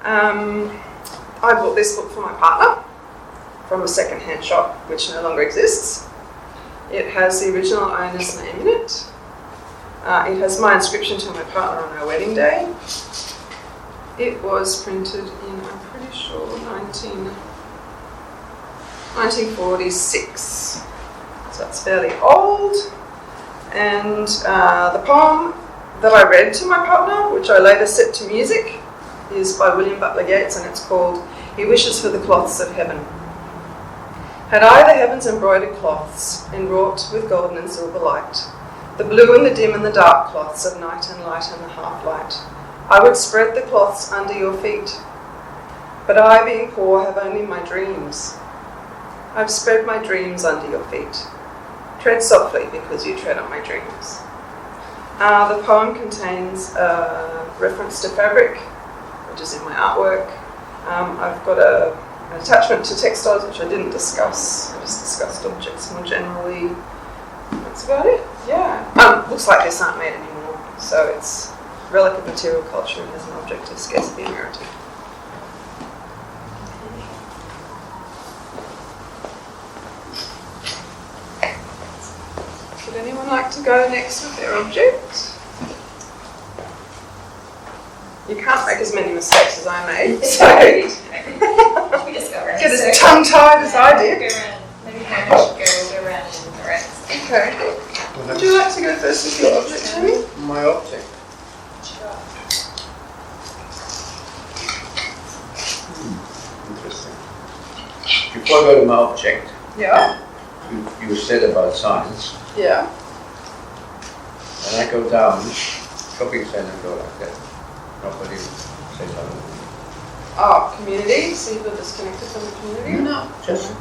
I bought this book for my partner from a second-hand shop which no longer exists. It has the original owner's name in it. It has my inscription to my partner on our wedding day. It was printed in, I'm pretty sure, 1946. So it's fairly old. And the poem that I read to my partner, which I later set to music, is by William Butler Yeats, and it's called He Wishes for the Cloths of Heaven. Had I the heavens embroidered cloths, enwrought with golden and silver light, the blue and the dim and the dark cloths of night and light and the half-light, I would spread the cloths under your feet. But I, being poor, have only my dreams. I've spread my dreams under your feet. Tread softly, because you tread on my dreams. The poem contains a reference to fabric, which is in my artwork. I've got an attachment to textiles, which I didn't discuss. I just discussed objects more generally. That's about it. Yeah. Books like this aren't made anymore, so it's relic of material culture and as an object of scarcity and rarity. Would anyone like to go next with their object? You can't make as many mistakes as I made, so We just go around. get as tongue-tied as I did. Maybe Hannah should go around and the rest. Okay. Would you like to go first with your object, Tony? My object. Interesting. Before I go to my object, Yeah. you said about science, Yeah. and I go down shopping centre and go like that. Nobody say something. Oh, community. So you feel disconnected from the community? No, just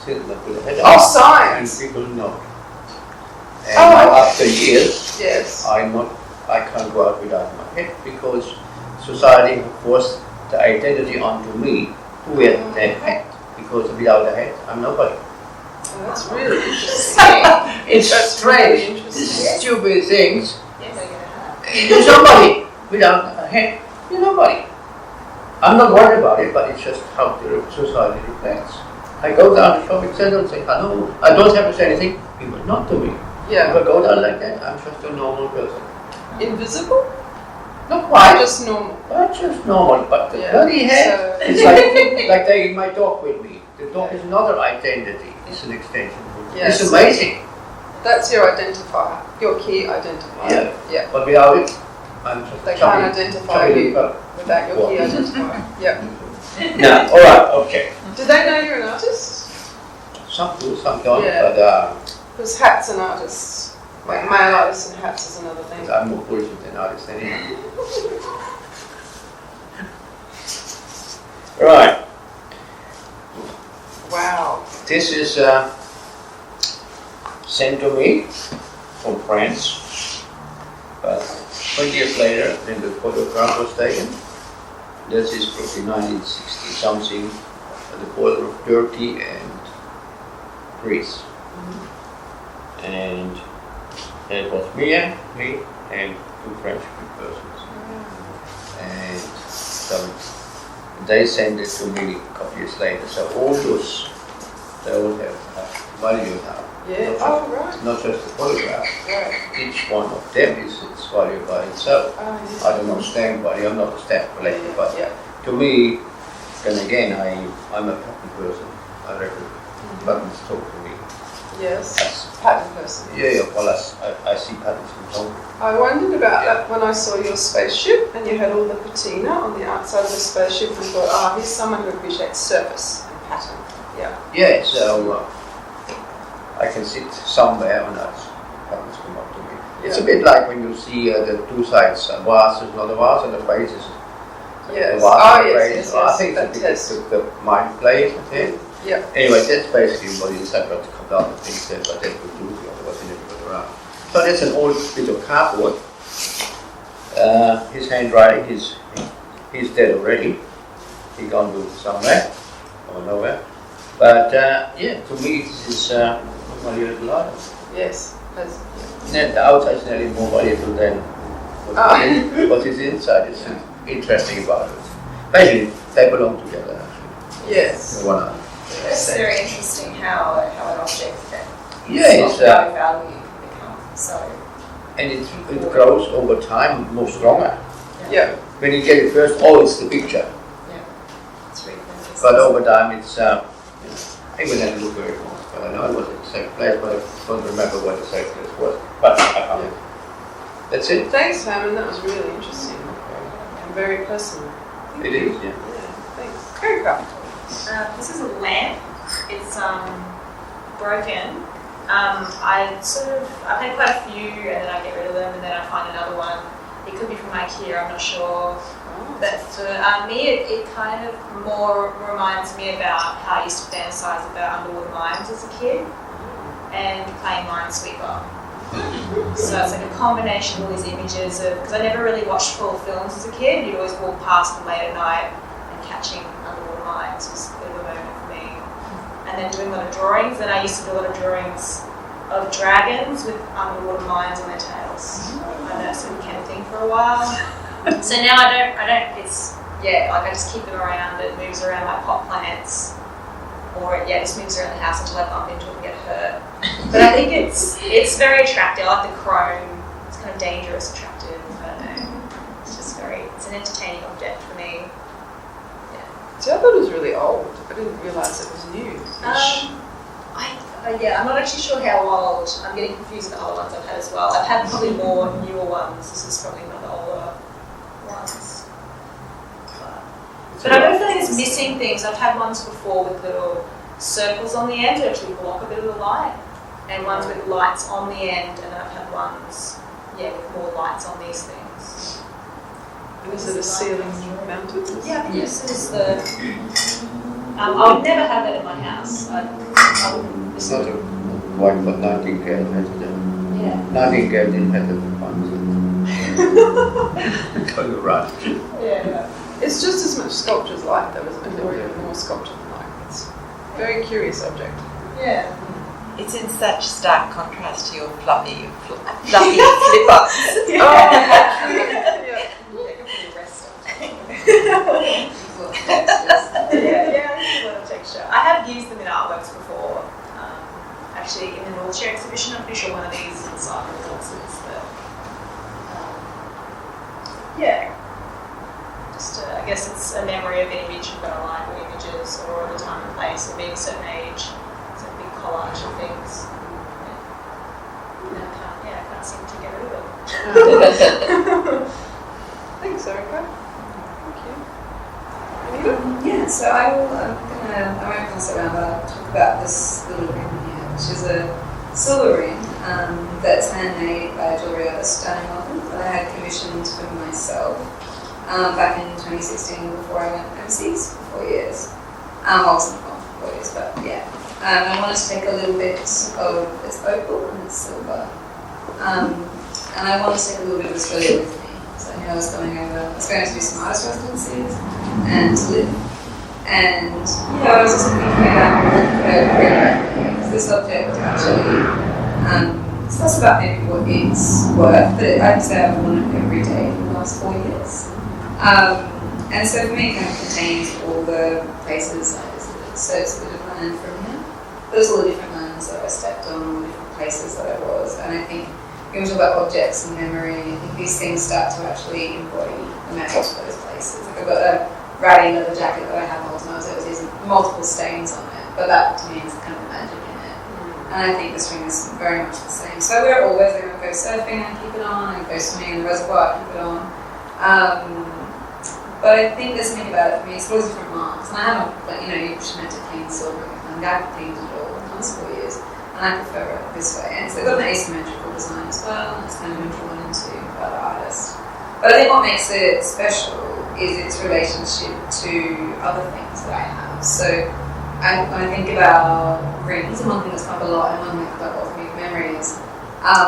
sit and put a head Oh, up, science. and people know. And Oh, now okay. after years, Yes. I can't go out without my head because society forced the identity onto me to wear the head. Because without a head, I'm nobody. Oh, that's really interesting. It's That's really strange, interesting. stupid things. Yes, I get You're somebody without a head. You're nobody. I'm not worried about it, but it's just how the society reflects. I go down to shopping center and say hello. I don't have to say anything. People not to me. If Yeah. I go down like that, I'm just a normal person. Invisible? Not quite. Just normal. That's just normal, but the Yeah. bloody head. So- It's like taking my dog with me. The dog is another identity. It's an extension. Yes. It's amazing. That's your identifier, your key identifier. Yeah. Yeah. But without it, I'm just They chubby- can't identify chubby you little without your key What? identifier. Yeah. No, all right, okay. Do they know you're an artist? Some do, some don't, Yeah. but Because hats and artists, like male artists and hats is another thing. I'm more bullshit than artist anyway. Right, Wow. this is sent to me from France, but 20 years later, when the photograph was taken, this is probably 1960 something, at the border of Turkey and Greece. And it was me and two French persons. And so they sent it to me a couple years later. So all those, they all have value now. Yeah. Not Oh, just, right. not just the photograph. Right. Each one of them is its value by itself. Oh, yes. I don't know stamp value, I'm not a stamp collector, but Yeah. to me, then again, I'm a pattern person. I reckon buttons talk to me. Yes. That's, Pattern person. yeah, well, I see patterns in some. I wondered about that when I saw your spaceship and you had all the patina on the outside of the spaceship and thought, here's someone who appreciates surface and pattern. Yeah. Yeah, so I can sit somewhere and that patterns come up to me. It's a bit like when you see the two sides, a vase is not a vase and the face is Yes. the vase Oh, and the yes, face. yes, So I yes. think That it's test. the mind plays with it. Yeah. Anyway, that's basically what it is. I've got to come down and things that, but that would do, otherwise you never got around. So that's an old bit of cardboard. His handwriting, he's dead already. He gone to somewhere or nowhere. But yeah, to me this is my little item. Yes. That's, The outside is nearly more valuable than what is inside. It's interesting about it. Basically, they belong together. Actually. Yes. One eye. It's very interesting how an object can Yeah, it's no value become so. and it grows over time more stronger. Yeah. When you get it first, oh, it's the picture. It's really interesting. But over time, it's I will have to look very close. But I know it was at the same place, but I don't remember what the same place was. But I found it. That's it. Thanks, Herman. That was really interesting and very personal. It is, yeah. Yeah. Thanks. Erica. This is a lamp. It's broken. I've had quite a few, and then I get rid of them, and then I find another one. It could be from IKEA. I'm not sure. But for me, it kind of more reminds me about how I used to fantasize about underwater mines as a kid and playing Minesweeper. So it's like a combination of all these images of, because I never really watched full films as a kid. You'd always walk past them late at night, and catching underwater mines was a bit of a moment for me. And then doing a lot of drawings, and I used to do a lot of drawings of dragons with underwater mines on their tails. I know, sort of Ken thing for a while. So now I just keep them around. It moves around my pot plants, or it just moves around the house until I bump into it and get hurt. But I think it's very attractive. I like the chrome. It's kind of dangerous, attractive. I don't know. It's an entertaining object for me. Yeah. See, I thought it was really old. I didn't realise it was new. I'm not actually sure how old. I'm getting confused with the other ones I've had as well. I've had probably more newer ones. This is probably not the older ones. But I don't feel like it's missing things. I've had ones before with little circles on the end to actually block a bit of the light, and ones with lights on the end, and then I've had ones, with more lights on these things. And is it a ceiling mounted? Yeah, yes, it is the. I would never have that in my house. I wouldn't. It's not quite what Nightingale had to do. Yeah. Nightingale didn't have the funds. Going around. Yeah. It's just as much sculpture as light, though, isn't it? Or even more sculpture than light. It's a very curious object. Yeah. It's in such stark contrast to your fluffy flippers. I have used them in artworks before. Actually, in the North Share exhibition, I'm pretty sure one of these is inside the boxes. But just I guess it's a memory of an image you've got to like, or images, or the time and place, or being a certain age. It's a big collage of things. I can't seem to get rid of it. Thanks, Erica. Thank you. Yeah, so I won't pass it around, but I'll talk about this little ring here, which is a silver ring that's handmade by a jewellery artist down in Melbourne that I had commissioned for myself back in 2016 before I went overseas for 4 years. I wasn't gone for 4 years, but yeah. I wanted to take a little bit of it's opal and it's silver. And I wanted to take a little bit of Australia with me. So I knew I was going to do some artist residencies and to live. And I was just thinking about this object actually, it's less about maybe what it's worth, but I'd say I've worn it every day for the last 4 years. And so for me it kind of contains all the places I visited. So it's a bit of land from here. There's all the different lands that I stepped on, all the different places that I was. And I think when we talk about objects and memory, I think these things start to actually embody the magic of those places. Like I've got a ratty leather jacket that I had the whole time I was overseas, multiple stains on it, but that to me is kind of the magic in it. And I think this ring is very much the same. So I wear it always. Like I go surfing, I keep it on. I go swimming in the reservoir, I keep it on. But I think there's something about it for me. It's always different marks, and I haven't, you're meant to clean silver. I haven't cleaned it all in the last 4 years, and I prefer it this way. And so it's got an asymmetrical design as well, and it's kind of been drawn into by the artist. But I think what makes it special is its relationship to other things that I have. So when I think about rings, and one thing that's come up a lot, and one thing that got me memories,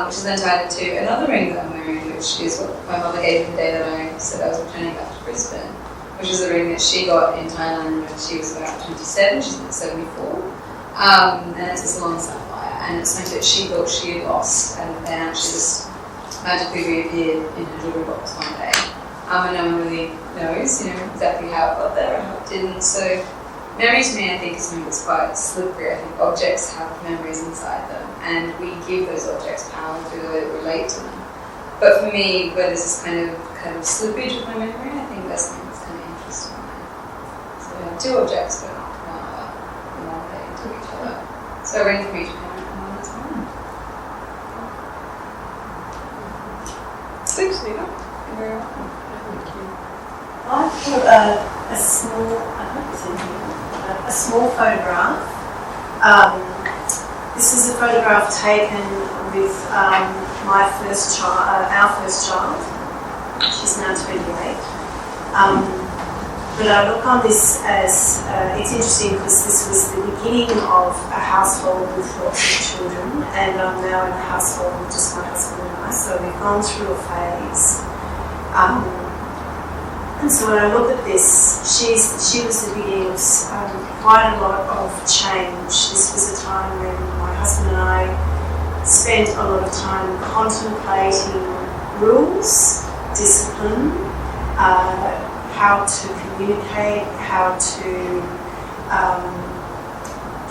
which is then tied into another ring that I'm wearing, which is what my mother gave me the day that I said I was returning back to Brisbane, which is a ring that she got in Thailand when she was about 27, she's about 74. And it's this long sapphire, and it's something that she thought she had lost, and then actually just magically reappeared in her jewellery box one day. And no one really knows, exactly how it got there and how it didn't. So memory to me, I think, is something that's quite slippery. I think objects have memories inside them, and we give those objects power through the way that we relate to them. But for me, where there's this kind of slippage with my memory, I think that's something that's kind of interesting. So we have two objects, but not one other. They all relate to each other. So we're in for each parent and one that's one. Thanks, Nina. You're very welcome. Thank you. I put a small, I hope it's in here, a small photograph. This is a photograph taken with my first child, our first child. She's now 28. But I look on this as, it's interesting because this was the beginning of a household with lots of children, and I'm now in a household with just my husband and I, so we've gone through a phase. And so when I look at this, she was the beginning of quite a lot of change. This was a time when my husband and I spent a lot of time contemplating rules, discipline, how to communicate, how to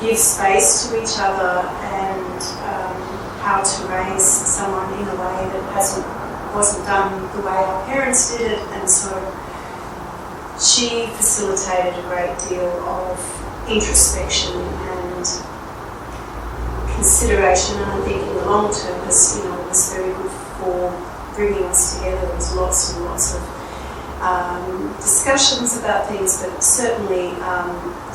give space to each other, and how to raise someone in a way that wasn't done the way our parents did it. And so she facilitated a great deal of introspection and consideration, and I think in the long term, it was very good for bringing us together. There was lots and lots of discussions about things, but certainly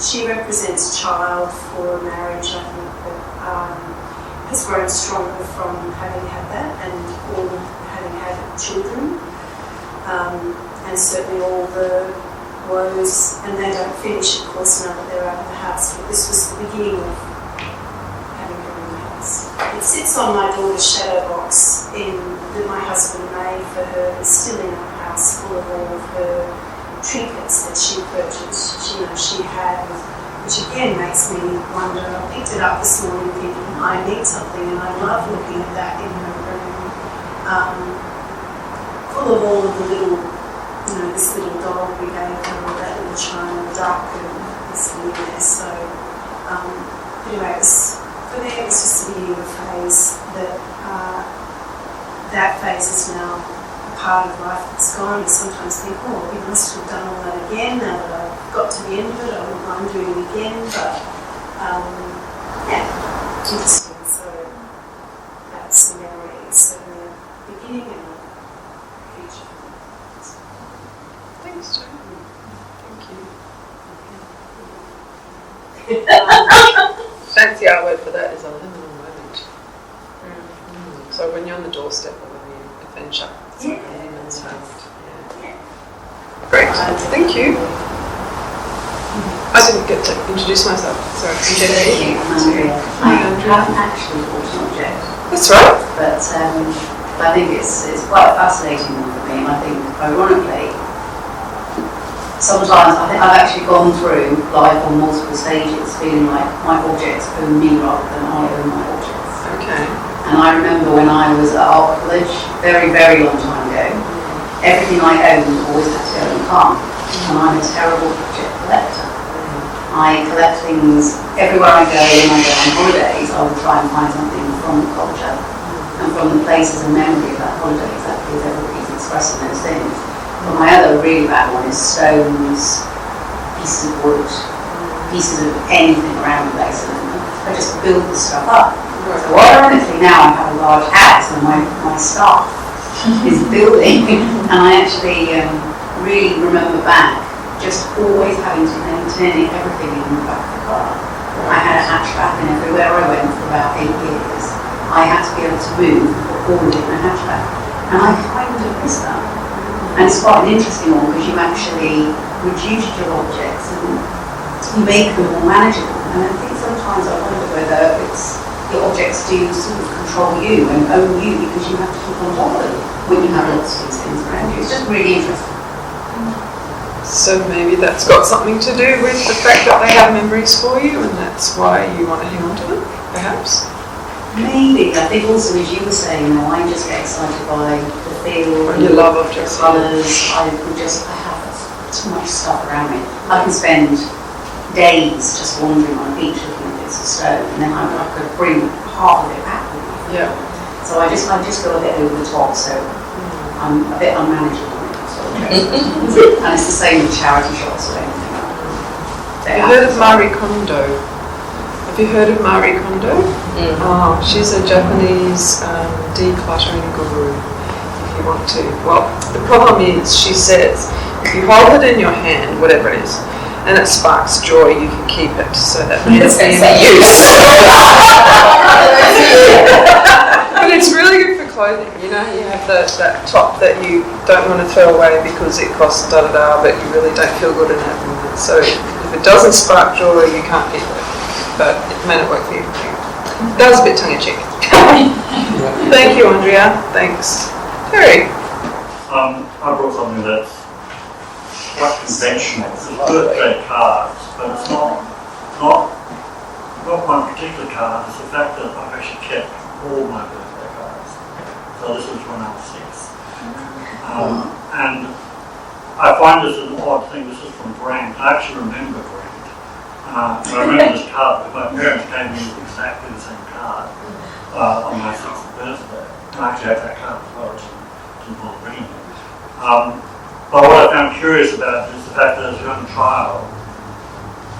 she represents child for a marriage, I think, that has grown stronger from having had that and all having had children, and certainly all the woes, and they don't finish, of course, now that they're out of the house, but this was the beginning of having her in the house. It sits on my daughter's shadow box that my husband made for her. It's still in our house, full of all of her trinkets that she purchased, she had, which again makes me wonder. I picked it up this morning thinking, I need something, and I love looking at that in her room, full of all of the little, this little dog we gave her, that little china duck, and this thing there. So, anyway, for me, it was just the beginning of a phase that phase is now a part of life that's gone. I sometimes think, we must have done all that again now that I've got to the end of it. I wouldn't mind doing it again, but interesting. So that's the memory. It's certainly a beginning and a future. Thanks, Jo. Thank you. Fancy our word for that is a liminal moment. So when you're on the doorstep of an adventure, it's like a liminal moment. Yeah. Great. Thank you. I didn't get to introduce myself. Sorry. Genevieve Memory. I haven't actually bought an object. That's right. But I think it's quite a fascinating one for me, and I think, ironically, sometimes I think I've actually gone through life on multiple stages, feeling like my objects own me rather than I own my objects. Okay. And I remember when I was at art college, very, very long time ago, everything I owned always had to go in a car. And I'm a terrible object collector. I collect things everywhere I go. When I go on holidays, I will try and find something from the culture and from the places and memory of that holiday, exactly as everybody's expressing those things. But my other really bad one is stones, pieces of wood, pieces of anything around the place, and I just build the stuff up. So ironically now I have a large house and my staff is building, and I actually really remember back just always having to maintain everything in the back of the car. I had a hatchback, and everywhere I went for about 8 years, I had to be able to move all in a hatchback, and I kind of miss that. And it's quite an interesting one because you actually reduce your objects and you make them more manageable. And I think sometimes I wonder whether it's your objects do sort of control you and own you because you have to keep on top of them when you have lots of these things around you. It's just really interesting. So maybe that's got something to do with the fact that they have memories for you, and that's why you want to hang on to them, perhaps? Maybe. I think also, as you were saying, I just get excited by the feel, And you love objects. colours. I have too much stuff around me. I can spend days just wandering on a beach looking at bits of stone, and then I could bring half of it back with me. Yeah. So I just go a bit over the top, so I'm a bit unmanageable when it comes to objects. And it's the same with charity shops or anything like that. Have you heard of Marie Kondo? Have you heard of Marie Kondo? Oh, she's a Japanese decluttering guru, if you want to. Well, the problem is, she says, if you hold it in your hand, whatever it is, and it sparks joy, you can keep it. So that means it's use. But it's really good for clothing. You know, you have that top that you don't want to throw away because it costs da-da-da, but you really don't feel good in it. So if it doesn't spark joy, you can't keep it. But it may not work for you. That was a bit tongue-in-cheek. Thank you, Andrea. Thanks. Terry. I brought something that's quite conventional. It's birthday cards, but it's not one particular card. It's the fact that I've actually kept all my birthday cards. So this was when I was 6. And I find this an odd thing. This is from Grant. I actually remember Grant. I remember this card because my parents gave me exactly the same card on my 6th birthday. I actually had that card as well. Didn't bother bringing it. But what I found curious about it is the fact that as a young child,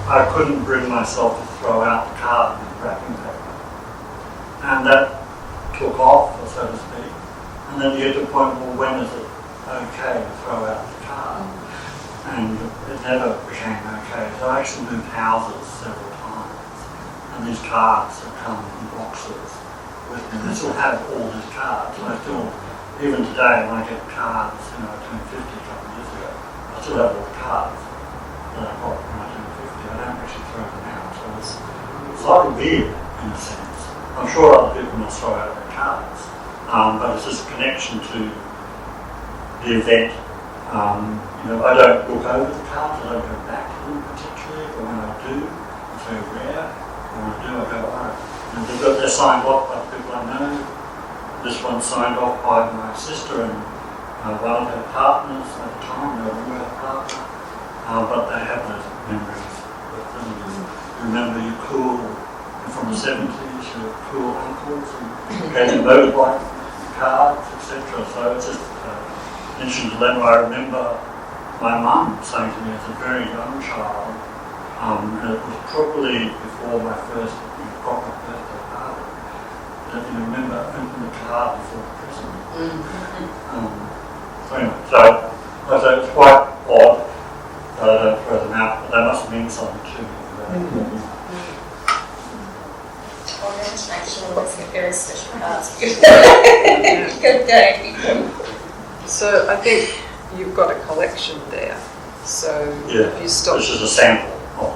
I couldn't bring myself to throw out the card in the wrapping paper. And that took off, so to speak. And then you get to the point, well, when is it okay to throw out the card? And it never became okay. So I actually moved houses several times. And these cards have come in boxes with me. I still have all these cards. And I still, even today, when I get cards, I turned 50 a couple of years ago, I still have all the cards that I got when I turned 50. I don't actually throw them out. So it's slightly weird in a sense. I'm sure other people must throw out their cards. But it's just a connection to the event. I don't look over the cards, I don't go back to them particularly, but when I do, it's very rare. When I do, I go, oh. And they're signed off by people I know. This one's signed off by my sister and one of her partners at the time, they were her partner, but they have those memories with them. You remember your cool, from the 70s, your cool uncles and getting motorbike cards, etc. So it's just interesting dilemma. I remember my mum saying to me as a very young child, and it was probably before my first proper birthday party, that you remember opening the card before the present. So it's quite odd that I don't throw them out, but they must mean something to me. Well, that's actually what's a very special cards. Good day. So I think you've got a collection there. So if you stop, this is a sample.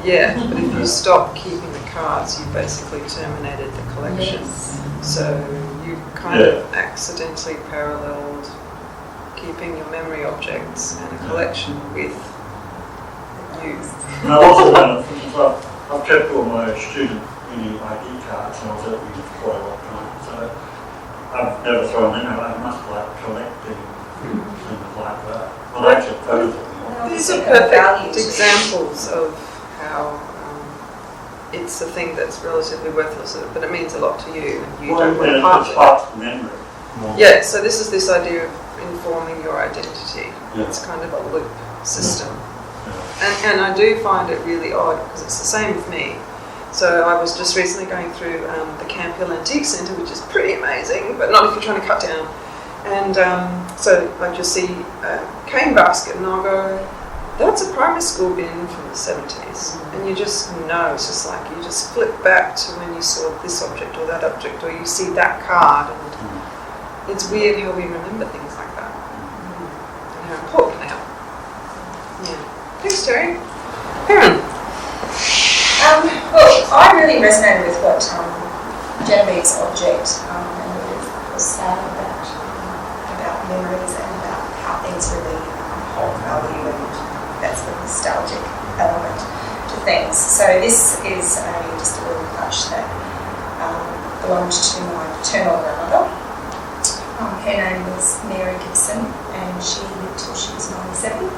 Yeah, but if you stop keeping the cards, you basically terminated the collection. Yes. So you kind of accidentally paralleled keeping your memory objects and a collection with you. And I've also done it, for instance, I've kept all my student uni ID cards and I was at uni for quite a long time. So I've never thrown them out. I must collecting things like that. Well, I actually photos of them. These are perfect examples of how it's a thing that's relatively worthless, but it means a lot to you, and you don't want to part with it. It's the memory. Yeah, so this is this idea of informing your identity. Yeah. It's kind of a loop system. Yeah. And I do find it really odd, because it's the same with me. So I was just recently going through the Camp Hill Antique Centre, which is pretty amazing, but not if you're trying to cut down. And so I just see a cane basket, and I'll go, that's a primary school bin from the 70s. And you just know, it's just like you just flip back to when you saw this object or that object, or you see that card. And it's weird how we remember things like that. And how important they are. Yeah. Thanks, Terry. Karen. Well, I really resonated with what Genevieve's object was saying about memories and about how things really hold value, and that's the nostalgic element to things. So this is just a little touch that belonged to my paternal grandmother, Her name was Mary Gibson, and she lived till she was 97.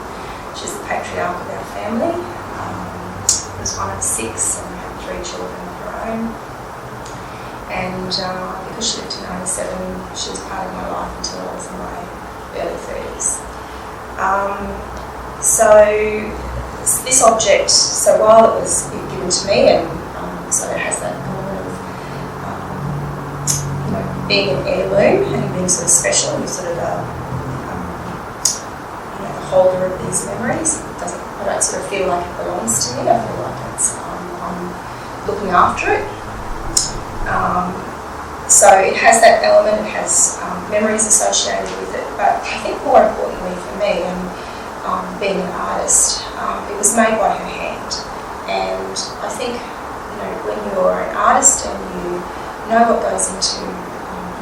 She's the patriarch of our family. Was one of 6 and had 3 children of her own. And because she lived to 97, she was part of my life until I was in my early 30s. So this object, so while it was given to me, and so it has that element of being an heirloom and being sort of special, you're sort of the holder of these memories. I don't sort of feel like it belongs to me. I feel like I'm looking after it. So it has that element, it has memories associated with it, but I think more importantly for me, and being an artist, it was made by her hand. And I think, when you're an artist and you know what goes into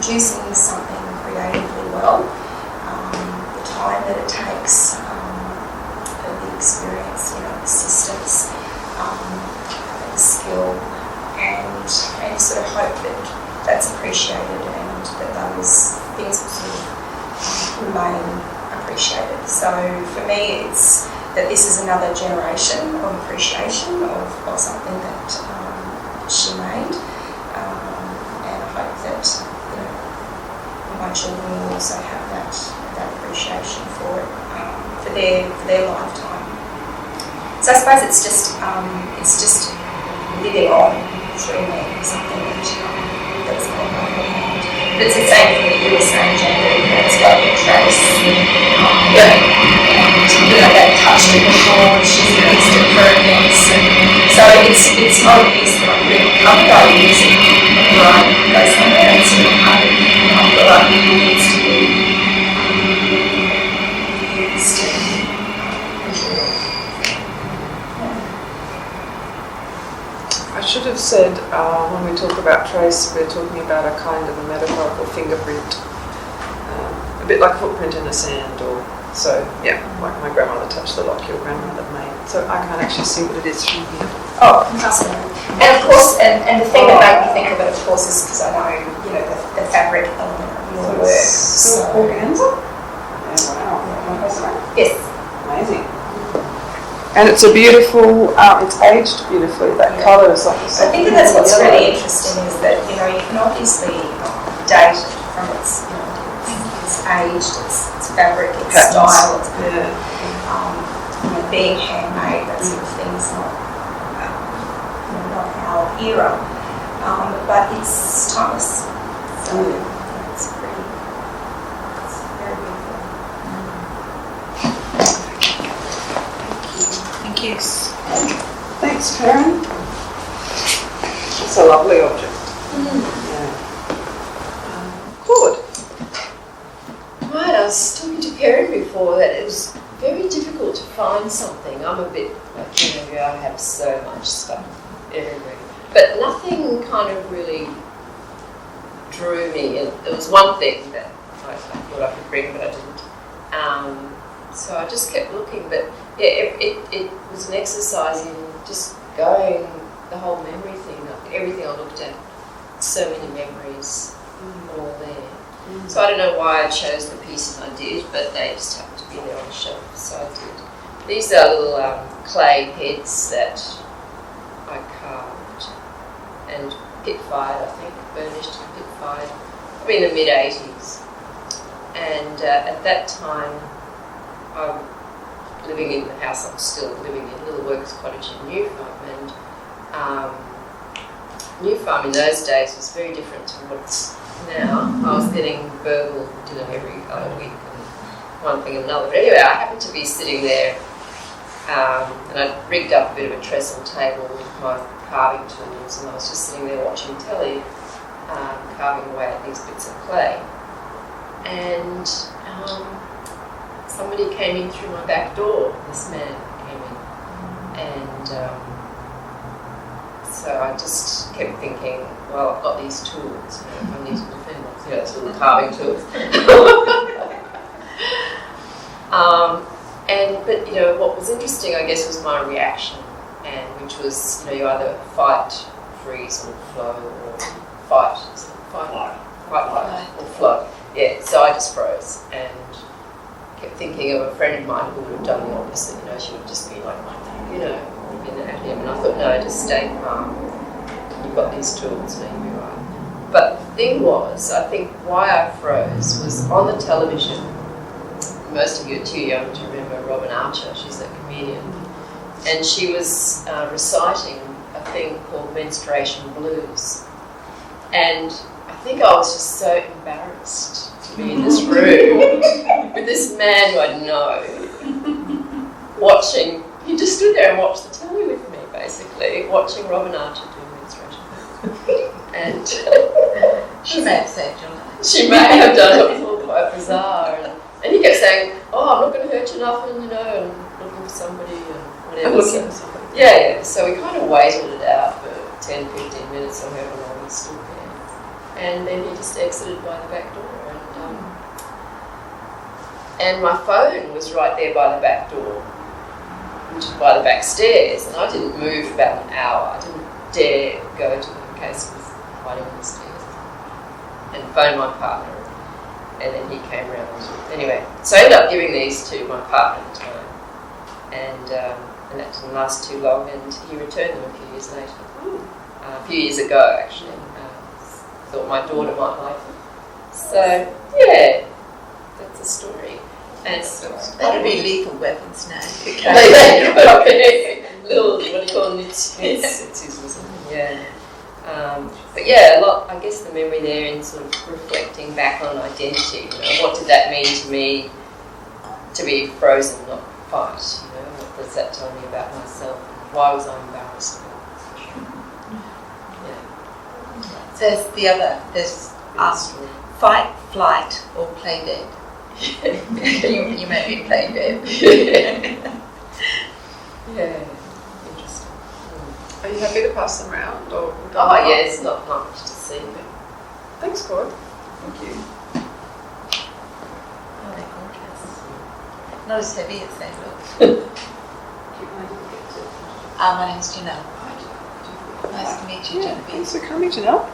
producing something creatively well, the time that it takes, the experience, persistence, the skill, and you sort of hope that that's appreciated and that those things will sort of remain appreciated. So for me, it's that this is another generation of appreciation of something that she made, and I hope that my children will also have that appreciation for it for their lifetime. So I suppose it's just living on through me, something that's not my hand. But it's the same thing that you were saying, Genevieve, it's like a trace, and that touch to the floor, she's against it for events. So it's not a piece that I'm really covered. I use it whenever I go somewhere. It's sort of part of what I think needs to be used and enjoyed. I should have said when we talk about trace, we're talking about a kind of a metaphorical fingerprint, a bit like a footprint in the sand, or so. Yeah, like my grandmother touched the lock your grandmother made. So I can't actually see what it is from here. Oh, fascinating. And of course, and the thing that made me think of it, of course, is because I know the fabric element of your work. So organza? Yeah, wow. Yes. Amazing. And it's a beautiful, it's aged beautifully, that colour is like I think that's what's really interesting is that, you can obviously date it from its, it's aged, it's fabric, it's patterns. style, it's being handmade, that sort of thing is not our era, but it's timeless. So it's very beautiful. Yes. Thanks, Karen. It's a lovely object. Yeah. Good. Right, I was talking to Karen before that it was very difficult to find something. I'm a bit like Genevieve, I have so much stuff everywhere. But nothing kind of really drew me. And there was one thing that I thought I could bring, but I didn't. So I just kept looking, but yeah, it was an exercise in just going the whole memory thing. Everything I looked at, so many memories all there. So I don't know why I chose the pieces I did, but they just happened to be there on the shelf, so I did. These are little clay heads that I carved and pit-fired, I think, burnished and pit-fired, probably in the mid-80s. And at that time, I'm living in the house I'm still living in, Little Workers Cottage in New Farm, and New Farm in those days was very different to what it's now. I was getting burgled dinner every other week and one thing and another. But anyway, I happened to be sitting there and I'd rigged up a bit of a trestle table with my carving tools, and I was just sitting there watching telly, carving away at these bits of clay. And somebody came in through my back door. This man came in, and so I just kept thinking, well, I've got these tools, if I need to defend them, those little carving tools. But what was interesting, I guess, was my reaction, and which was, you either fight, freeze, or flow, or fight, or flow. yeah, so I just froze and kept thinking of a friend of mine who would have done the opposite. You know, she would just be like, you know, looking at him, and I thought, no, just stay calm. You've got these tools, so you'll be right. But the thing was, I think why I froze was on the television. Most of you are too young to remember Robin Archer. She's a comedian, and she was reciting a thing called menstruation blues. And I think I was just so embarrassed to be in this room with this man who I know watching. He just stood there and watched the telly with me, basically, watching Robin Archer do menstruation blues. And She may have saved your life. she may have done it. It was all quite bizarre. And he kept saying, "Oh, I'm not going to hurt you nothing, you know, and looking for somebody and whatever." Yeah. So we kind of waited it out for 10, 15 minutes or however long he stood there. And then he just exited by the back door. And my phone was right there by the back door, which is by the back stairs. And I didn't move for about an hour. I didn't dare go to him in case he was hiding on the stairs. And phone my partner. And then he came around. Anyway, so I ended up giving these to my partner at the time. And that didn't last too long. And he returned them a few years later. A few years ago, actually. Thought my daughter might like them. So, yeah, that's a story. And That would be lethal weapons now. Little, what do you call them? Yeah. But yeah, a lot, I guess the memory there in sort of reflecting back on identity, you know, what did that mean to me to be frozen, not fight, you know, what does that tell me about myself? Why was I embarrassed about it? There's fight, flight, or play dead. you may be playing dead. Yeah, interesting. Are you happy to pass them around? Or Oh yeah, it's not much to see. But thanks, Claude. Thank you. Oh, they're gorgeous. Not as heavy as they look. My name's Janelle. Nice to meet you, Genevieve. Thanks for coming, Janelle.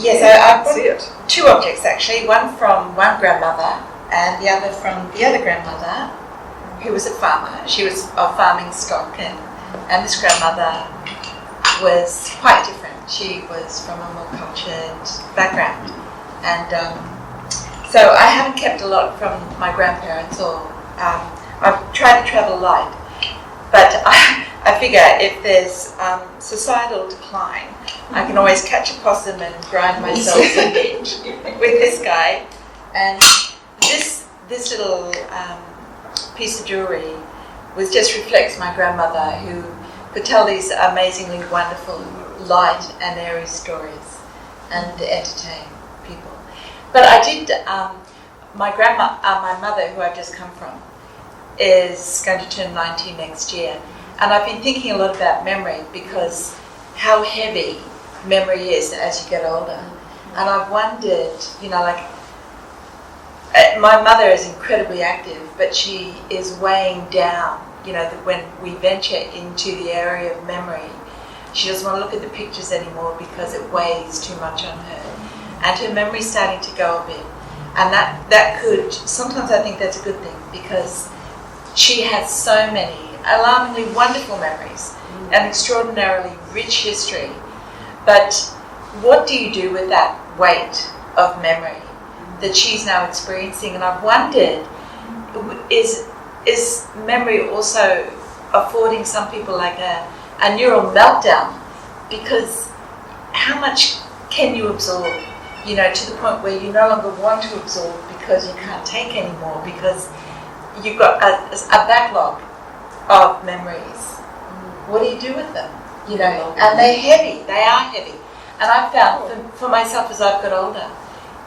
Yes, I brought two objects actually, one from one grandmother and the other from the other grandmother, who was a farmer. She was of farming stock, and this grandmother was quite different. She was from a more cultured background, and so I haven't kept a lot from my grandparents, or I've tried to travel light, but I figure if there's societal decline, I can always catch a possum and grind myself with this guy. And this little piece of jewellery just reflects my grandmother, who could tell these amazingly wonderful, light and airy stories and entertain people. But I did, my mother, who I've just come from, is going to turn 90 next year. And I've been thinking a lot about memory, because how heavy memory is as you get older. And I've wondered, you know, like, my mother is incredibly active, but she is weighing down, you know, that when we venture into the area of memory, she doesn't want to look at the pictures anymore because it weighs too much on her. And her memory's starting to go a bit. And that could, sometimes I think that's a good thing, because she has so many alarmingly wonderful memories, an extraordinarily rich history. But what do you do with that weight of memory that she's now experiencing? And I've wondered, is memory also affording some people like a neural meltdown? Because how much can you absorb, you know, to the point where you no longer want to absorb because you can't take anymore, because you've got a backlog of memories. What do you do with them? You know, and they're heavy. They are heavy. And I've found for myself as I've got older,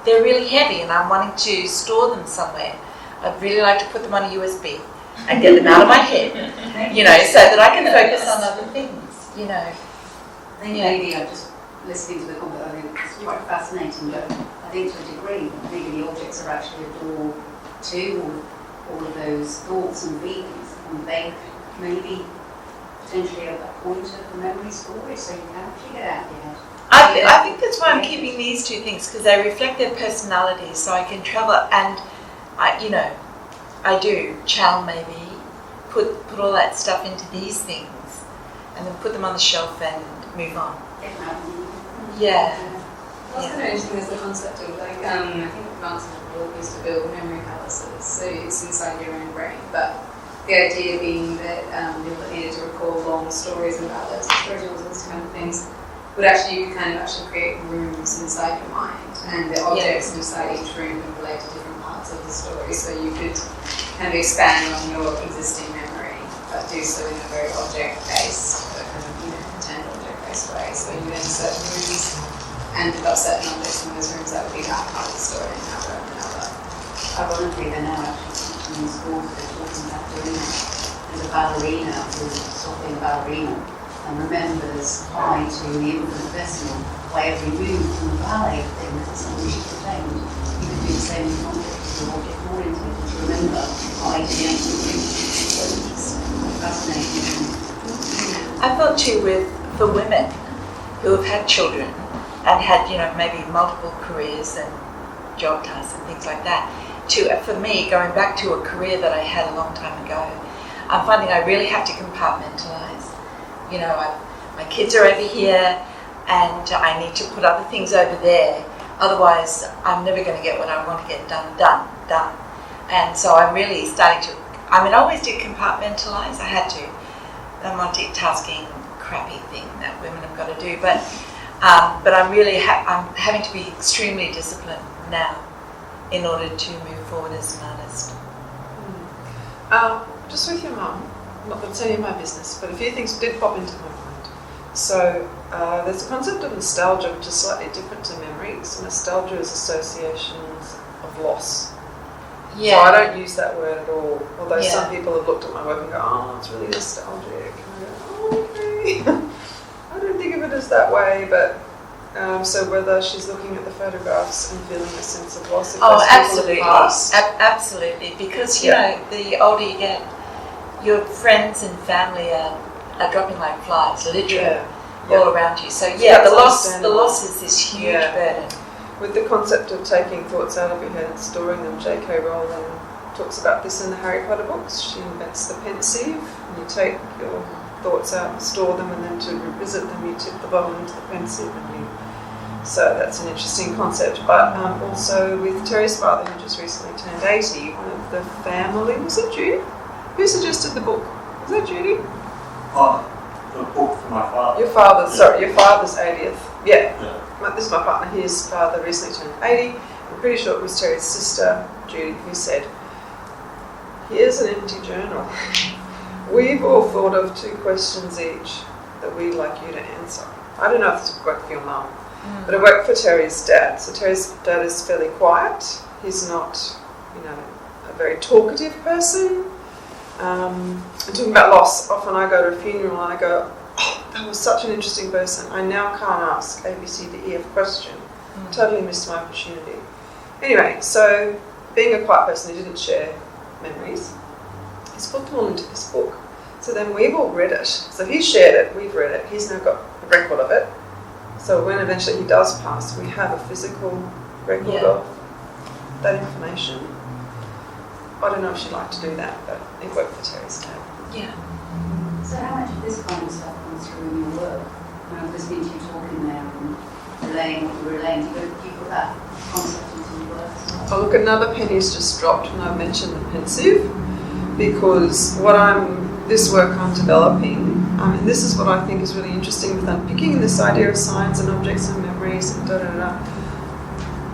they're really heavy, and I'm wanting to store them somewhere. I'd really like to put them on a USB and get them out of my head, you know, so that I can focus on other things, you know. I think maybe I'm just listening to the conversation. I think it's quite fascinating, but I think to a degree, maybe the objects are actually a door to all of those thoughts and feelings, and they maybe potentially a pointer for memory storage, so you can actually get out of your head. I think that's why I'm keeping these two things, because they reflect their personalities, so I can travel, and I do maybe put all that stuff into these things, and then put them on the shelf and move on. Yeah. What's kind of interesting is the concept of like, I think Francis used to build memory palaces, so it's inside your own brain, but the idea being that people that needed to recall long stories and ballads, storytells, those kind of things, would actually, you could kind of actually create rooms inside your mind, and the objects inside each room would relate to different parts of the story, so you could kind of expand on your existing memory, but do so in a very object-based, kind of, intended object-based way. So you enter certain rooms and pick up certain objects from those rooms that would be that part of the story, and another. Ironically, they're now actually teaching in schools, they're talking about doing that. There's a ballerina who's stopping a ballerina and remembers why to the infant vessel, why every move from the ballet thing that something she pretend. You could do the same in context, or get more into it to remember why to the infant thing. So it's fascinating. I felt too for women who have had children and had, maybe multiple careers and job tasks and things like that. For me, going back to a career that I had a long time ago, I'm finding I really have to compartmentalize. My kids are over here and I need to put other things over there. Otherwise, I'm never going to get what I want to get done. And so I'm really starting to, I always did compartmentalize. I had to. The multitasking crappy thing that women have got to do. But I'm really I'm having to be extremely disciplined now in order to move forward as an artist. Just with your mum, not that it's any of my business, but a few things did pop into my mind. So there's a concept of nostalgia which is slightly different to memory. So nostalgia is associations of loss. Yeah. So I don't use that word at all, although some people have looked at my work and go, oh, it's really nostalgic. And I go, oh, okay. I don't think of it as that way, but so whether she's looking at the photographs and feeling a sense of loss of those absolutely. people of the past. Absolutely, because, the older you get, your friends and family are dropping like flies, literally, all around you. So the loss is this huge burden. With the concept of taking thoughts out of your head and storing them, J.K. Rowling talks about this in the Harry Potter books. She invents the pensieve, and you take your thoughts out and store them, and then to revisit them you tip the bottom into the pensieve, so that's an interesting concept. But also with Terry's father, who just recently turned 80, one of the family, was it Judy? Who suggested the book? Was that Judy? The book for my father. Your father's 80th. Yeah. This is my partner, his father recently turned 80. I'm pretty sure it was Terry's sister, Judy, who said, here's an empty journal. We've all thought of 2 questions each that we'd like you to answer. I don't know if this would work for your mum, but it worked for Terry's dad. So Terry's dad is fairly quiet. He's not, a very talkative person. And talking about loss, often I go to a funeral and I go, oh, that was such an interesting person. I now can't ask A, B, C, D, E F question. Totally missed my opportunity. Anyway, so being a quiet person who didn't share memories, he's put them all into this book. So then we've all read it. So he shared it, we've read it, he's now got a record of it. So when eventually he does pass, we have a physical record of that information. I don't know if she'd like to do that, but it worked for Terry's dad. Yeah. So how much of this kind of stuff comes through in your work? I've listening to you talking there and relaying what you were relaying. Do you put that concept into your work as well? Oh, look, another penny's just dropped when I mentioned the pensieve, because this work I'm developing, this is what I think is really interesting with unpicking this idea of signs and objects and memories and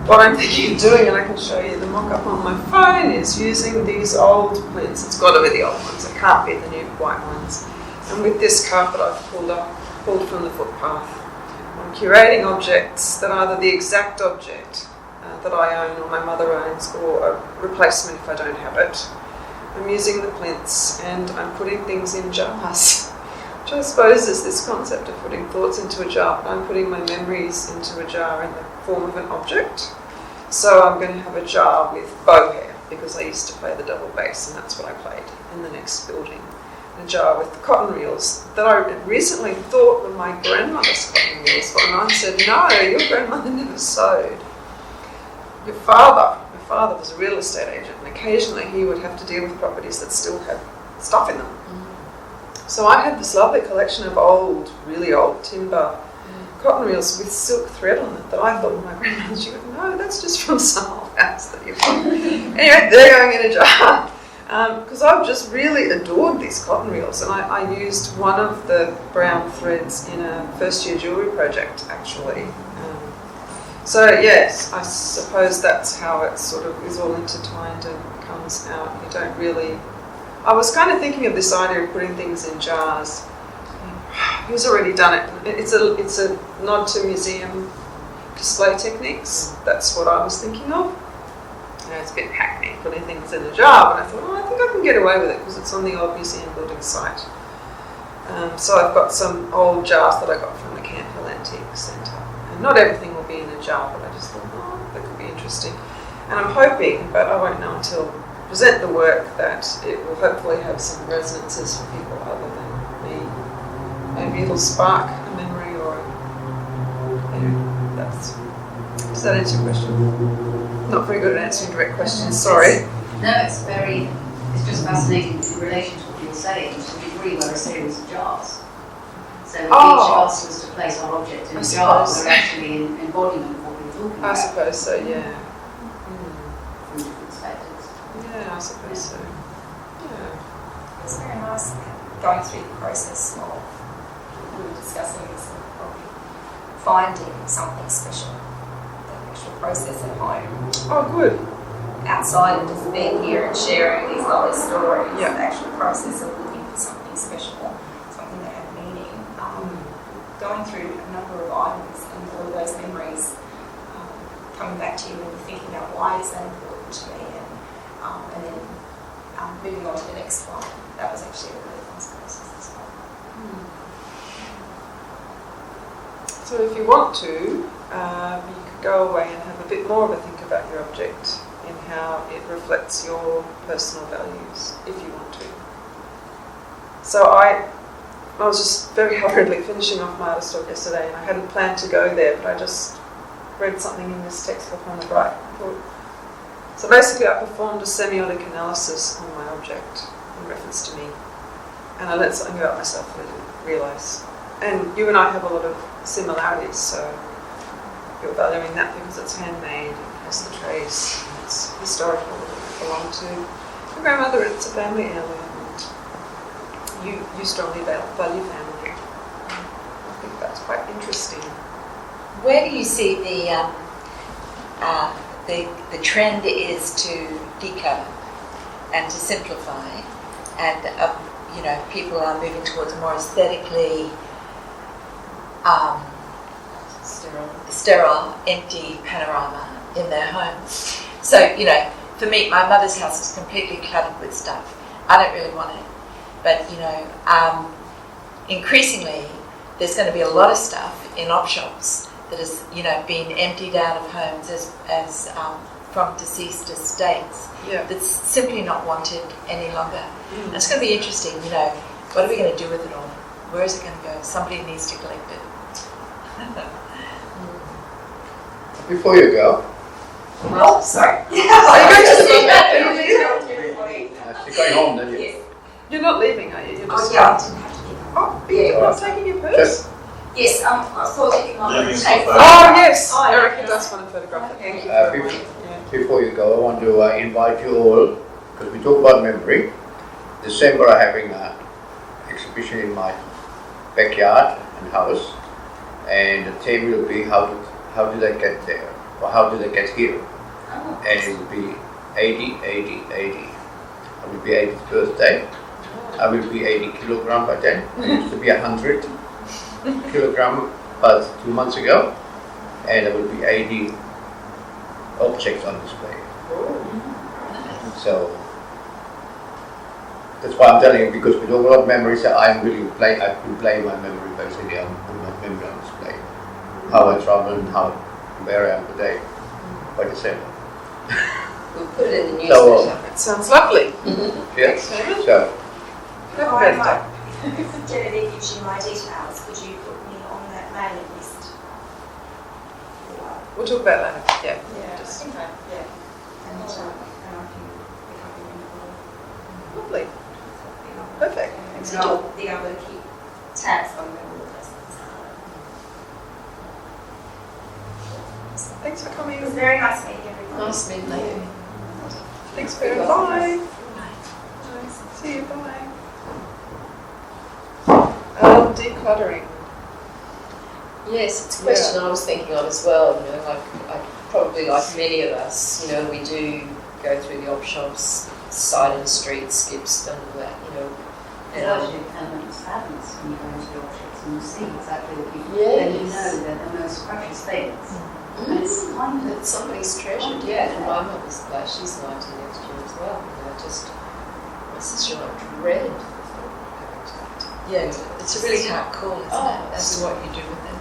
What I'm thinking of doing, and I can show you the mock-up on my phone, is using these old plinths. It's got to be the old ones, it can't be the new white ones. And with this carpet I've pulled from the footpath, I'm curating objects that are either the exact object that I own or my mother owns, or a replacement if I don't have it. I'm using the plinths and I'm putting things in jars, which I suppose is this concept of putting thoughts into a jar, but I'm putting my memories into a jar in the form of an object. So I'm going to have a jar with bow hair, because I used to play the double bass and that's what I played in the next building. in a jar with cotton reels that I recently thought were my grandmother's cotton reels. But my mum said, no, your grandmother never sewed. Your father was a real estate agent, and occasionally he would have to deal with properties that still had stuff in them. So I had this lovely collection of old, really old timber cotton reels with silk thread on it that I thought were my grandmother's. She goes, no, that's just from some old house that you've got. Anyway, they're going in a jar. Because I've just really adored these cotton reels, and I used one of the brown threads in a first year jewellery project actually. So yes, I suppose that's how it sort of is all intertwined and comes out. You don't really... I was kind of thinking of this idea of putting things in jars. Who's already done it? It's a nod to museum display techniques. That's what I was thinking of. You know, it's a bit hackneyed putting things in a jar, but I thought, I think I can get away with it because it's on the old museum building site. So I've got some old jars that I got from the Camp Hill Antique Centre. And not everything will be in a jar, but I just thought, that could be interesting. And I'm hoping, but I won't know until I present the work, that it will hopefully have some resonances for people other than me. Maybe it'll spark a memory or, does that answer your question? Not very good at answering direct questions, sorry. No, it's just fascinating in relation to what you're saying, to the degree we're a series of jars. So if each of us was to place our object in a jar, we're actually an embodiment of what we're talking about. I suppose so, yeah. From different perspectives. Yeah, I suppose so. Yeah. It's very nice going through the process of we were discussing this and probably finding something special, the actual process at home. Oh, good. Outside of just being here and sharing these lovely stories, Yeah. the actual process of looking for something special, something that had meaning, going through a number of items and all those memories, coming back to you and thinking about why is that important to me, and then moving on to the next one. That was actually a really nice process as well. So if you want to, you could go away and have a bit more of a think about your object and how it reflects your personal values, if you want to. So I was just very hurriedly finishing off my artist talk yesterday, and I hadn't planned to go there, but I just read something in this textbook on the right. So basically I performed a semiotic analysis on my object in reference to me, and I learned something about myself that I didn't realise. And you and I have a lot of similarities, so you're valuing that because it's handmade, it has the trace, and it's historical, it belonged to your grandmother, it's a family heirloom, and you strongly value family. I think that's quite interesting. Where do you see the trend is to declutter and to simplify, and people are moving towards a more aesthetically sterile, empty panorama in their homes. So, for me, my mother's house is completely cluttered with stuff. I don't really want it. But, increasingly, there's going to be a lot of stuff in op shops that is, being emptied out of homes as from deceased estates. Yeah. That's simply not wanted any longer. And it's going to be interesting, what are we going to do with it all? Where is it going to go? Somebody needs to collect it. Before you go, Oh, sorry. Are you going to the bathroom? you're going home, then you. You're not leaving, are you? You're just Yeah, I didn't have to leave. Oh, you're not taking your purse? Just Yes, I thought that you might Leaving take stuff Oh, yes. Oh, Erica yeah. does want to photograph it. Thank you Uh, very much. before- before you go, I want to invite you all, because we talk about memory. December, I'm having an exhibition in my backyard and house, and the theme will be how did I get there, or how did I get here? Oh. And it will be 80, 80, 80. I will be 80th birthday. I will be 80 kilogram by then. I used to be 100 kilogram about 2 months ago, and there will be 80 objects on display. So that's why I'm telling you, because we talk about memories. I will play my memory basically on my memory on display. How I travel and where I am today by December. We'll put it in the So, newsletter. It sounds lovely. Yeah. So Happy birthday. If Genevieve gives you my details, would you put me on that mailing list? We'll talk about that. Yeah. Yeah, Just- I think I, yeah. And I can become involved. Lovely. Perfect. Thanks And for I'll be able to keep tabs on them all the Thanks for coming. It was very nice meeting everyone. Nice meeting you. Thanks for coming. Bye. See you. Bye. Decluttering. Yes, it's a question I was thinking of as well. You know, like probably like many of us, you know, we do go through the op shops, side of the street, skips and all that, you know. And I do elements patterns when you go into the objects and you see exactly what you Yes. and you know they're the most precious things. And it's kind of That somebody's treasured, yeah. And my mother's place, she's 90 next year as well. You know, just my sister and I dread the thought of going to that. Yeah, it's a really hard call, isn't Oh, it, as to what you do with them.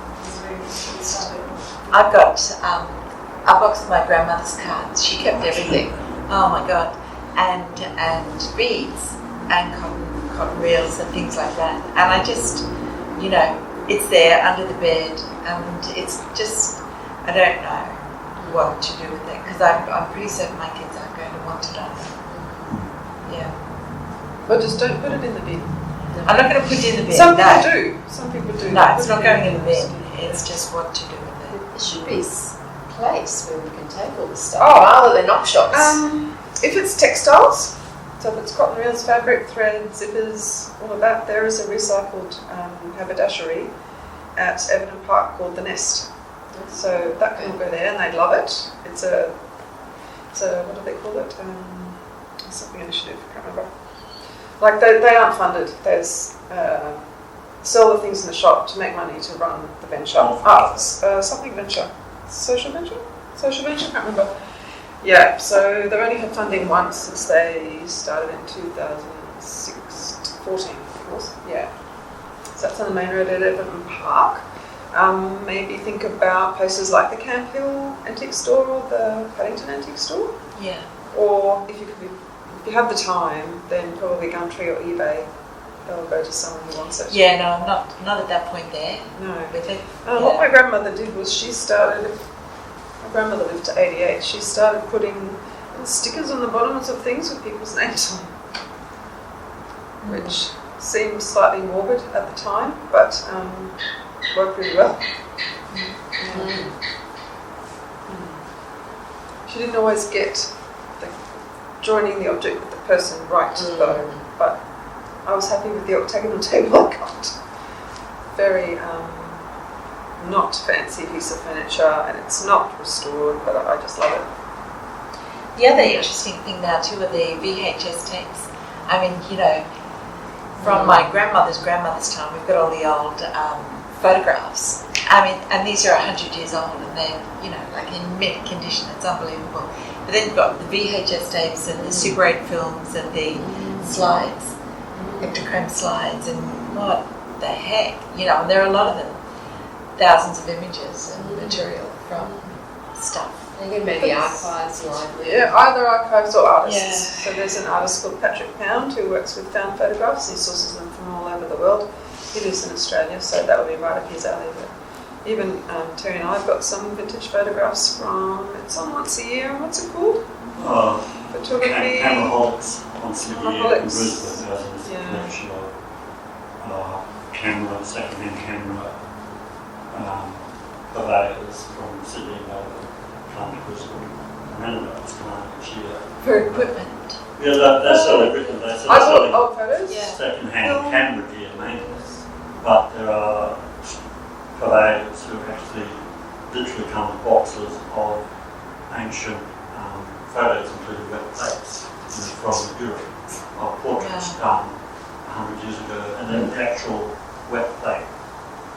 I've I've got a box of my grandmother's cards. She kept everything. Oh my God. And beads and cotton reels and things like that. And I just, you know, it's there under the bed and it's just, I don't know what to do with it because I'm pretty certain my kids aren't going to want it either. Yeah. But just don't put it in the bin. I'm not going to put it in the bin. Some no. people do. Some people do. No, it's not going in the bin. It's just what to do with it. There should be a place where we can take all the stuff Oh. rather than op shops. If it's textiles, so if it's cotton reels, fabric, thread, zippers, all of that, there is a recycled haberdashery at Everton Park called The Nest. So that can all go there and they love it. It's a what do they call it? Something initiative, I can't remember. Like they aren't funded. There's sell the things in the shop to make money to run the venture. Something venture. Social venture, can't remember. Yeah, so they've only had funding once since they started in 2014, of course. Yeah. So that's on the main road at Everton Park. Maybe think about places like the Camp Hill Antique Store or the Paddington Antique Store. Yeah. Or if you have the time, then probably Gumtree or eBay. They'll go to someone who wants it. Yeah, no, I'm not at that point there No. with it. What my grandmother did was my grandmother lived to 88, she started putting little stickers on the bottoms of things with people's names on, which seemed slightly morbid at the time, but worked really well. She didn't always get joining the object with the person right though, but I was happy with the octagonal table I got. Very not fancy piece of furniture, and it's not restored, but I just love it. The other interesting thing now too are the VHS tapes. I mean, you know, from my grandmother's time, we've got all the old photographs. I mean, and these are 100 years old, and they're, you know, like in mint condition. It's unbelievable. But then you've got the VHS tapes and the Super 8 films and the slides, Ektachrome slides, and what the heck, you know, and there are a lot of them. Thousands of images and material from stuff. You can maybe archives, libraries. Yeah, either archives or artists. Yeah. So there's an artist called Patrick Pound who works with found photographs. He sources them from all over the world. He lives in Australia, so that would be right up his alley. But even Terry and I have got some vintage photographs from, it's on once a year, and what's it called? Photography. Cameraholics once a year in Cameraholics. Brisbane has a Yeah. collection of second-hand camera purveyors from Sydney and over come to Brisbane. Renovates come each year. For equipment. Yeah, they're selling Britain. They're I bought selling old photos. Yeah. second-hand camera gear mainly. But there are purveyors who actually literally come with boxes of ancient photos, including wet plates from Europe, of portraits done 100 years ago, and then the actual wet plate.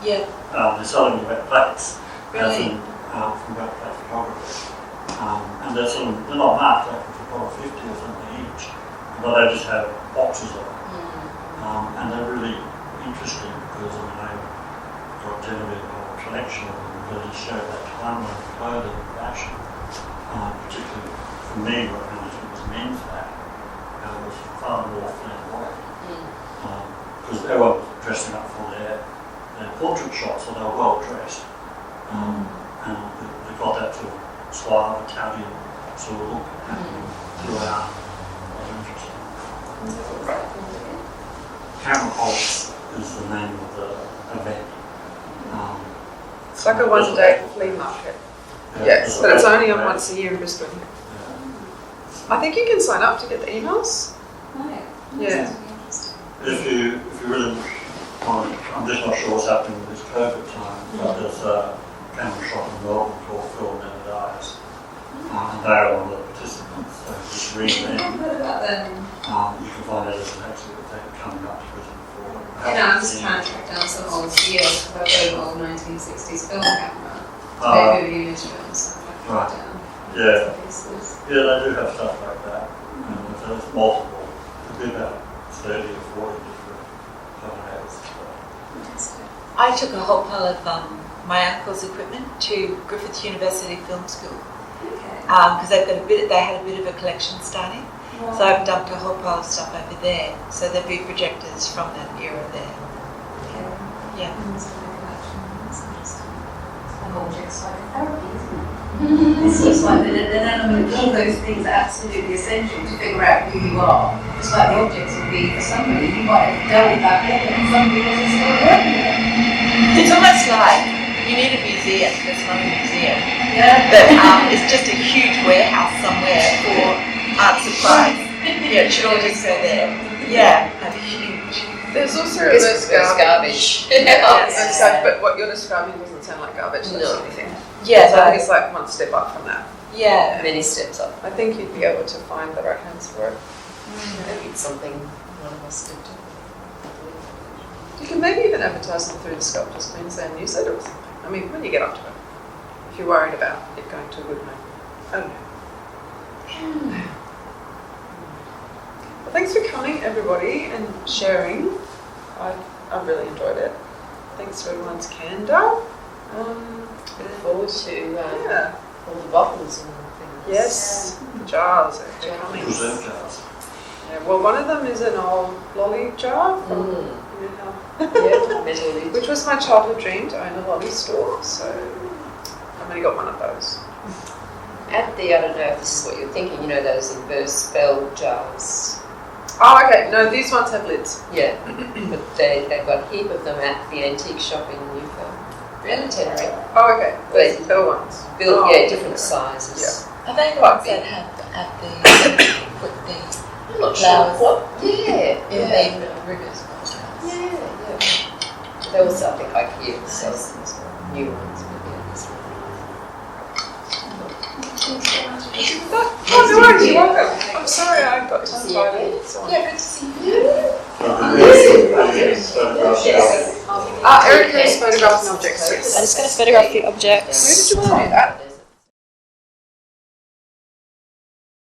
Yeah. They're selling the wet plates, as Really? in from wet plate photography. And they're not marked, like for $1.50 or something each, but they just have boxes of them. And they're really interesting because I've got Genevieve a whole collection of them that really show that time of clothing and fashion. Particularly for me, what I understood was men's fashion. It was far more flamboyant. because everyone was dressing up for their portrait shots, so they were well dressed. And they got that sort of Slav, Italian sort of look throughout. Camera Holtz is the name of the event. It's like a one-day flea market. Yes, but it's only on once a year in Brisbane. I think you can sign up to get the emails. Yeah. If you really want to, I'm just not sure what's happening with this COVID time, but there's a camera shop in Melbourne called Film and Eyes. And they're one of the participants, so just read them. You can find out if they're coming up to Brisbane for. I'm just trying to track down some old videos of an old 1960s film camera. Maybe image films. Right. Yeah. Yeah, they do have stuff like that. There's multiple. There'll be about 30 or 40 different photographs. I took a whole pile of my uncle's equipment to Griffith University Film School because they had a bit of a collection starting. Wow. So I've dumped a whole pile of stuff over there. So there'll be projectors from that era there. Yeah. Objects like therapy, isn't it? It seems like an element of all those things are absolutely essential to figure out who you are. Just like the objects would be for somebody, you might have dealt with that better than somebody else is still working with it. It's almost like you need a museum that's not a museum. Yeah. But it's just a huge warehouse somewhere for art supplies. Yeah, it should all just go there. Yeah, have a huge. There's also It's garbage. but what you're describing doesn't sound like garbage. That's anything. Yeah, so I think it's like one step up from that. Yeah. Many steps up. I think you'd be able to find the right hands for it. Maybe it's something one of us could do. You can maybe even advertise them through the Sculptors Queensland newsletter or something. I mean, when you get up to it, if you're worried about it going to a good home. I don't know. Well, thanks for coming, everybody, and sharing. I really enjoyed it. Thanks for everyone's candour. Look forward to all the bottles and things. Yes, the jars are coming. Preserve jars. Yeah, well, one of them is an old lolly jar from Metal lid. which was my childhood dream, to own a lolly store. So I've only got one of those. At the, I don't know if this is what you're thinking, you know, those inverse bell jars. Oh, okay. No, these ones have lids. Yeah, but they've got a heap of them at the antique shop in Newfield. Reality. Oh, okay. Wait. Those bell ones. Built, different sizes. Yeah. Are they the ones that have put the I'm not flowers sure. What? Yeah. in the rivers? Yeah. There was something like here, so new ones, but Oh, no worries. You're welcome. I'm sorry, I got tongue-tied. Yeah, good to see you. Erica is photographing objects. I'm just going to photograph the objects. Where did you want to do that?